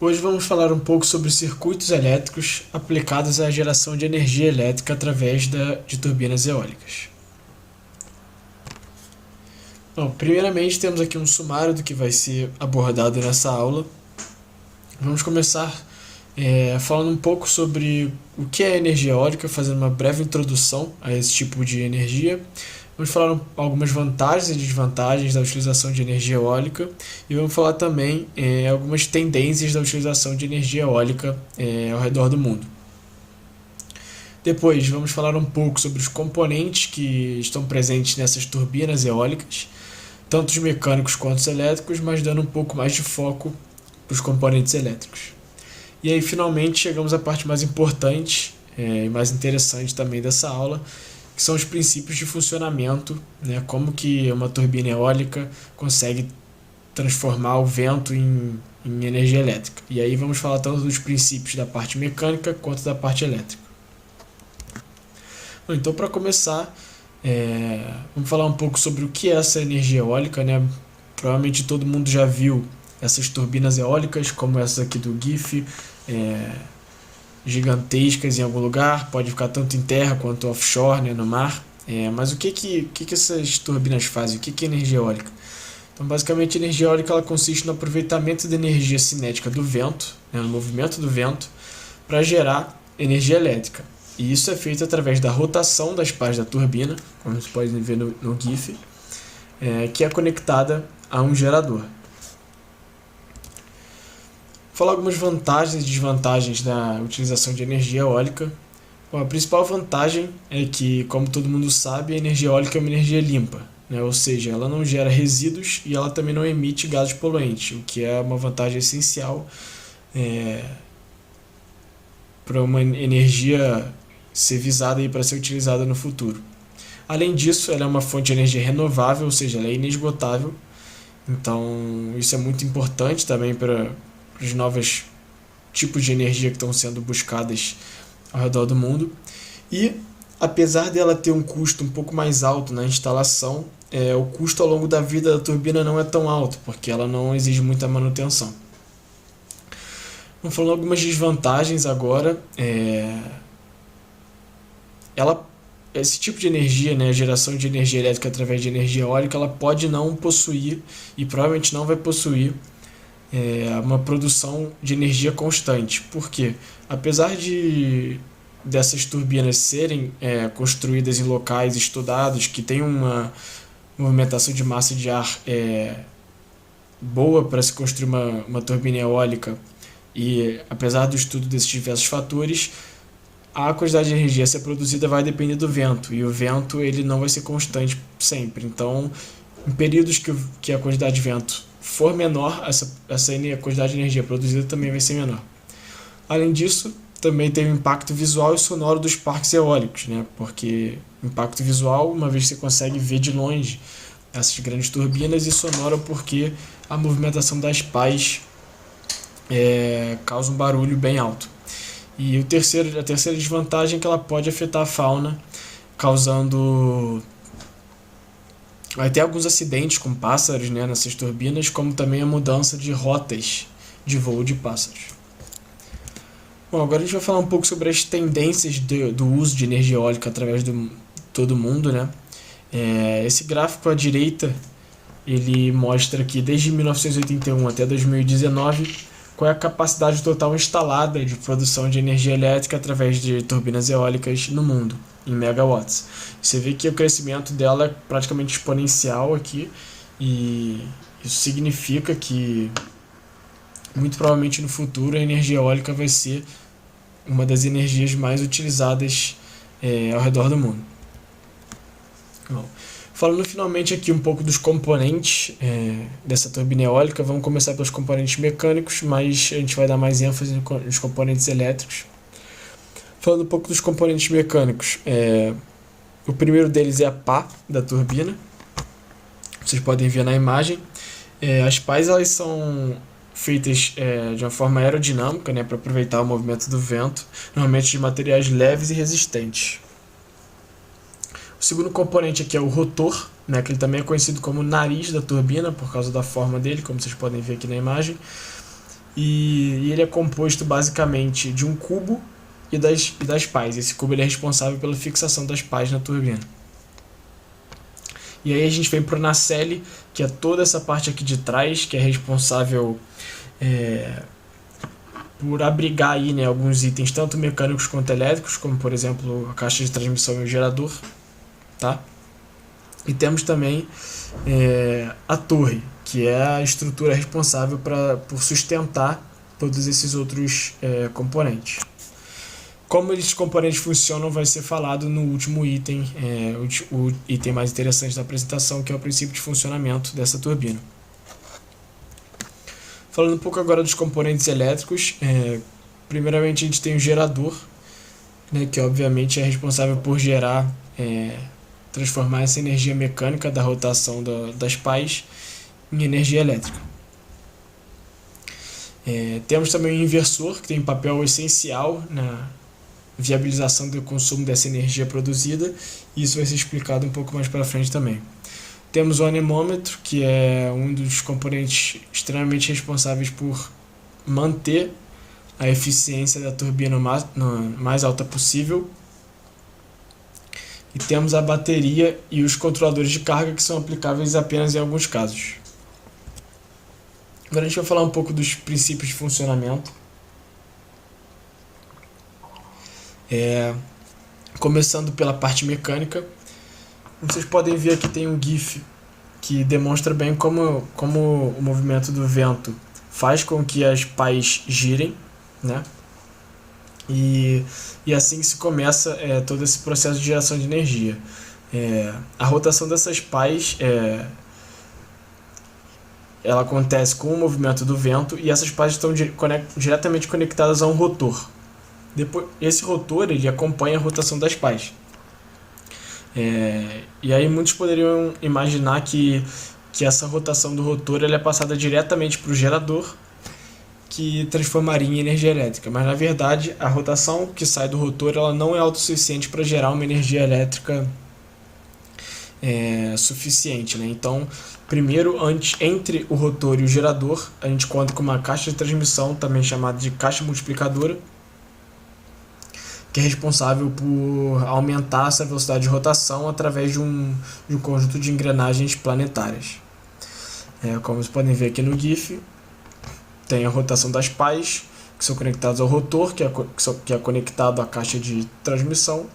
Hoje vamos falar um pouco sobre circuitos elétricos aplicados à geração de energia elétrica através de turbinas eólicas. Bom, primeiramente temos aqui um sumário do que vai ser abordado nessa aula. Vamos começar falando um pouco sobre o que é energia eólica, fazendo uma breve introdução a esse tipo de energia. Vamos falar algumas vantagens e desvantagens da utilização de energia eólica e vamos falar também algumas tendências da utilização de energia eólica ao redor do mundo. Depois vamos falar um pouco sobre os componentes que estão presentes nessas turbinas eólicas, tanto os mecânicos quanto os elétricos, mas dando um pouco mais de foco para os componentes elétricos. E aí finalmente chegamos à parte mais importante e mais interessante também dessa aula, que são os princípios de funcionamento, né? Como que uma turbina eólica consegue transformar o vento em energia elétrica. E aí vamos falar tanto dos princípios da parte mecânica quanto da parte elétrica. Bom, então, para começar, vamos falar um pouco sobre o que é essa energia eólica, né? Provavelmente todo mundo já viu essas turbinas eólicas, como essa aqui do GIF, gigantescas em algum lugar, pode ficar tanto em terra quanto offshore, né, no mar. Mas o que essas turbinas fazem? O que é energia eólica? Então, basicamente, a energia eólica ela consiste no aproveitamento da energia cinética do vento, né, no movimento do vento, para gerar energia elétrica. E isso é feito através da rotação das pás da turbina, como vocês podem ver no GIF, que é conectada a um gerador. Vou falar algumas vantagens e desvantagens da utilização de energia eólica. Bom, a principal vantagem é que, como todo mundo sabe, a energia eólica é uma energia limpa, né? Ou seja, ela não gera resíduos e ela também não emite gases poluentes, o que é uma vantagem essencial para uma energia ser visada para ser utilizada no futuro. Além disso, ela é uma fonte de energia renovável, ou seja, ela é inesgotável. Então, isso é muito importante também para os novos tipos de energia que estão sendo buscadas ao redor do mundo. E, apesar dela ter um custo um pouco mais alto na instalação, o custo ao longo da vida da turbina não é tão alto, porque ela não exige muita manutenção. Vamos falar algumas desvantagens agora. Esse tipo de energia, né, a geração de energia elétrica através de energia eólica, ela pode não possuir, e provavelmente não vai possuir, uma produção de energia constante. Por quê? Apesar dessas turbinas serem construídas em locais estudados, que tem uma movimentação de massa de ar boa para se construir uma turbina eólica, e apesar do estudo desses diversos fatores, a quantidade de energia a ser produzida vai depender do vento, e o vento ele não vai ser constante sempre. Então, em períodos que a quantidade de vento for menor, essa quantidade de energia produzida também vai ser menor. Além disso, também tem o impacto visual e sonoro dos parques eólicos, né? Porque impacto visual, uma vez que você consegue ver de longe essas grandes turbinas, e sonoro porque a movimentação das pás causa um barulho bem alto. E a terceira desvantagem é que ela pode afetar a fauna, causando... Vai ter alguns acidentes com pássaros, né, nessas turbinas, como também a mudança de rotas de voo de pássaros. Bom, agora a gente vai falar um pouco sobre as tendências do uso de energia eólica através de todo o mundo, né? Esse gráfico à direita, ele mostra que desde 1981 até 2019, qual é a capacidade total instalada de produção de energia elétrica através de turbinas eólicas no mundo, em megawatts. Você vê que o crescimento dela é praticamente exponencial aqui, e isso significa que muito provavelmente no futuro a energia eólica vai ser uma das energias mais utilizadas ao redor do mundo. Bom, falando finalmente aqui um pouco dos componentes dessa turbina eólica, vamos começar pelos componentes mecânicos, mas a gente vai dar mais ênfase nos componentes elétricos. Falando um pouco dos componentes mecânicos, o primeiro deles é a pá da turbina. Vocês podem ver na imagem. As pás elas são feitas de uma forma aerodinâmica, né, para aproveitar o movimento do vento, normalmente de materiais leves e resistentes. O segundo componente aqui é o rotor, né, que ele também é conhecido como nariz da turbina, por causa da forma dele, como vocês podem ver aqui na imagem. e ele é composto basicamente de um cubo e das pás. Esse cubo ele é responsável pela fixação das pás na turbina. E aí a gente vem para o nacelle, que é toda essa parte aqui de trás, que é responsável por abrigar aí, né, alguns itens, tanto mecânicos quanto elétricos, como por exemplo a caixa de transmissão e o gerador. Tá? E temos também a torre, que é a estrutura responsável por sustentar todos esses outros componentes. Como esses componentes funcionam vai ser falado no último item, o item mais interessante da apresentação, que é o princípio de funcionamento dessa turbina. Falando um pouco agora dos componentes elétricos, primeiramente a gente tem o gerador, né, que obviamente é responsável por gerar, transformar essa energia mecânica da rotação das pás em energia elétrica. Temos também o inversor, que tem um papel essencial na viabilização do consumo dessa energia produzida, e isso vai ser explicado um pouco mais para frente também. Temos o anemômetro, que é um dos componentes extremamente responsáveis por manter a eficiência da turbina mais alta possível. E temos a bateria e os controladores de carga, que são aplicáveis apenas em alguns casos. Agora a gente vai falar um pouco dos princípios de funcionamento. Começando pela parte mecânica. Como vocês podem ver, aqui tem um GIF que demonstra bem como o movimento do vento faz com que as pás girem, né? E assim se começa todo esse processo de geração de energia. A rotação dessas pás ela acontece com o movimento do vento, e essas pás estão diretamente conectadas a um rotor. Esse rotor ele acompanha a rotação das pás. E aí muitos poderiam imaginar que essa rotação do rotor ela é passada diretamente para o gerador, que transformaria em energia elétrica, mas na verdade a rotação que sai do rotor ela não é autossuficiente para gerar uma energia elétrica suficiente, né? Então, primeiro, entre o rotor e o gerador, a gente conta com uma caixa de transmissão, também chamada de caixa multiplicadora, que é responsável por aumentar essa velocidade de rotação através de um conjunto de engrenagens planetárias. Como vocês podem ver aqui no GIF, tem a rotação das pás, que são conectadas ao rotor, que é conectado à caixa de transmissão,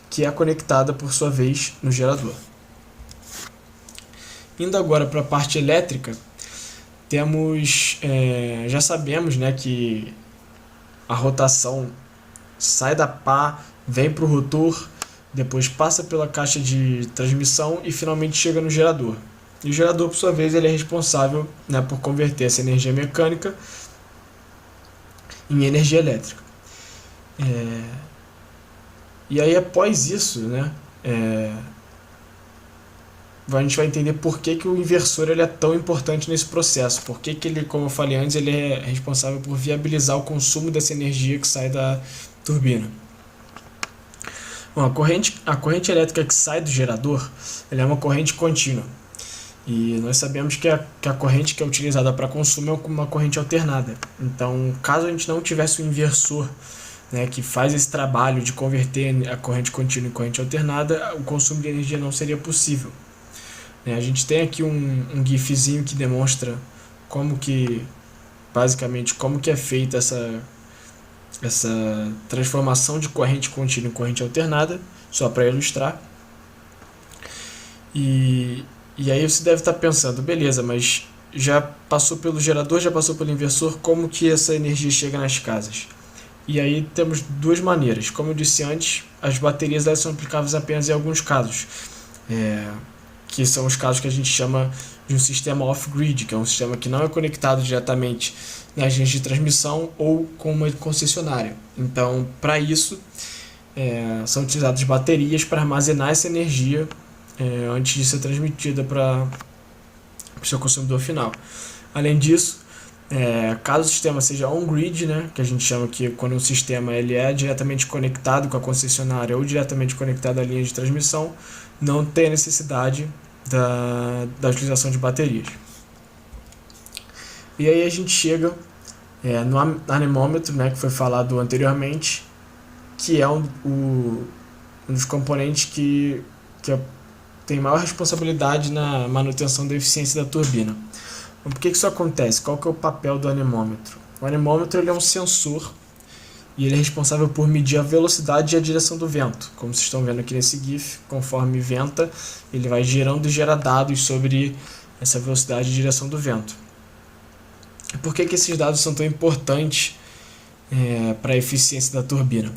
que é conectada, por sua vez, no gerador. Indo agora para a parte elétrica, já sabemos, né, que a rotação sai da pá, vem para o rotor, depois passa pela caixa de transmissão e finalmente chega no gerador. E o gerador, por sua vez, ele é responsável, né, por converter essa energia mecânica em energia elétrica. E aí, após isso, né, a gente vai entender por que o inversor ele é tão importante nesse processo, por que ele, como eu falei antes, ele é responsável por viabilizar o consumo dessa energia que sai da turbina. Bom, a corrente elétrica que sai do gerador ela é uma corrente contínua, e nós sabemos que a corrente que é utilizada para consumo é uma corrente alternada. Então, caso a gente não tivesse um inversor, né, que faz esse trabalho de converter a corrente contínua em corrente alternada, o consumo de energia não seria possível. A gente tem aqui um gifzinho que demonstra basicamente como que é feita essa transformação de corrente contínua em corrente alternada, só para ilustrar. E aí você deve estar pensando, beleza, mas já passou pelo gerador, já passou pelo inversor, como que essa energia chega nas casas? E aí temos duas maneiras. Como eu disse antes, as baterias elas são aplicáveis apenas em alguns casos, que são os casos que a gente chama de um sistema off-grid, que é um sistema que não é conectado diretamente nas linhas de transmissão ou com uma concessionária. Então, para isso, são utilizadas baterias para armazenar essa energia antes de ser transmitida para o seu consumidor final. Além disso, caso o sistema seja on-grid, né, que a gente chama que quando o sistema ele é diretamente conectado com a concessionária ou diretamente conectado à linha de transmissão, não tem necessidade da utilização de baterias. E aí a gente chega no anemômetro, né, que foi falado anteriormente, que é um dos componentes que tem maior responsabilidade na manutenção da eficiência da turbina. Então, por que isso acontece? Qual que é o papel do anemômetro? O anemômetro ele é um sensor e ele é responsável por medir a velocidade e a direção do vento. Como vocês estão vendo aqui nesse GIF, conforme venta, ele vai gerando e gera dados sobre essa velocidade e direção do vento. E por que esses dados são tão importantes para a eficiência da turbina?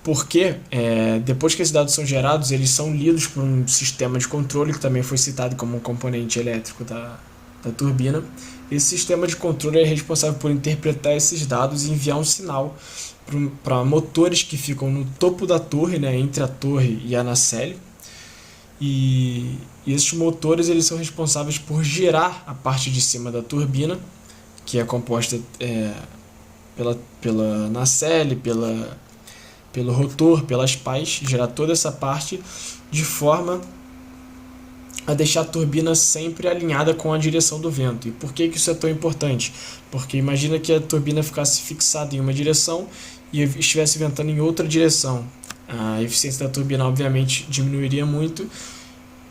Porque depois que esses dados são gerados, eles são lidos por um sistema de controle, que também foi citado como um componente elétrico da turbina. Esse sistema de controle é responsável por interpretar esses dados e enviar um sinal para motores que ficam no topo da torre, né, entre a torre e a nacelle. E esses motores eles são responsáveis por gerar a parte de cima da turbina, que é composta pela nacelle, pelo rotor, pelas pás, gerar toda essa parte de forma a deixar a turbina sempre alinhada com a direção do vento. E por que isso é tão importante? Porque imagina que a turbina ficasse fixada em uma direção e estivesse ventando em outra direção. A eficiência da turbina obviamente diminuiria muito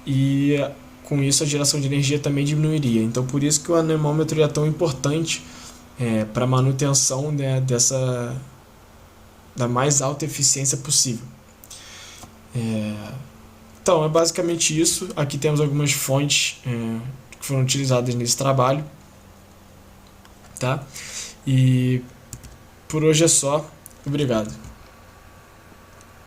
e com isso a geração de energia também diminuiria. Então por isso que o anemômetro é tão importante para a manutenção, né, da mais alta eficiência possível. Então, é basicamente isso. Aqui temos algumas fontes que foram utilizadas nesse trabalho. Tá? E por hoje é só. Obrigado.